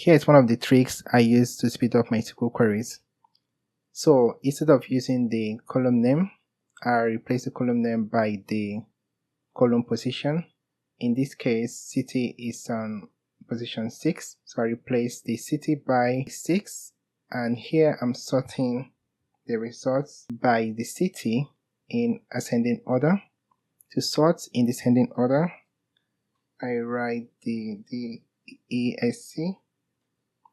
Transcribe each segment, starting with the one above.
Here is one of the tricks I use to speed up my SQL queries. So instead of using the column name, I replace the column name by the column position. In this case, city is on position 6, so I replace the city by 6, and here I'm sorting the results by the city in ascending order. To sort in descending order, I write the ESC.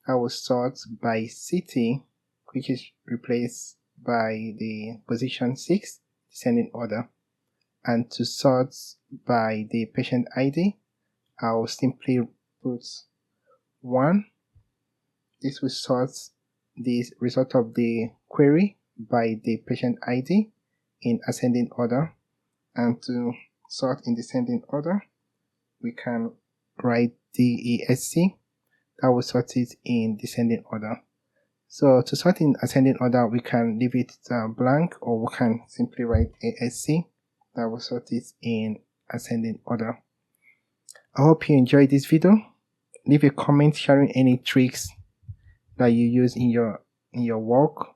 I will sort by city, which is replaced by the position 6, descending order. And to sort by the patient ID, I will simply put 1. This will sort the result of the query by the patient ID in ascending order. And to sort in descending order, we can write DESC. That will sort it in descending order. So to sort in ascending order, we can leave it blank, or we can simply write ASC. That will sort it in ascending order. I hope you enjoyed this video. Leave a comment sharing any tricks that you use in your work,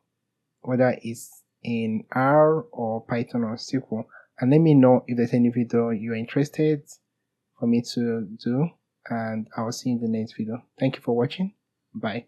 whether it's in R or Python or SQL, and let me know if there's any video you're interested for me to do, and I'll see you in the next video. Thank you for watching. Bye.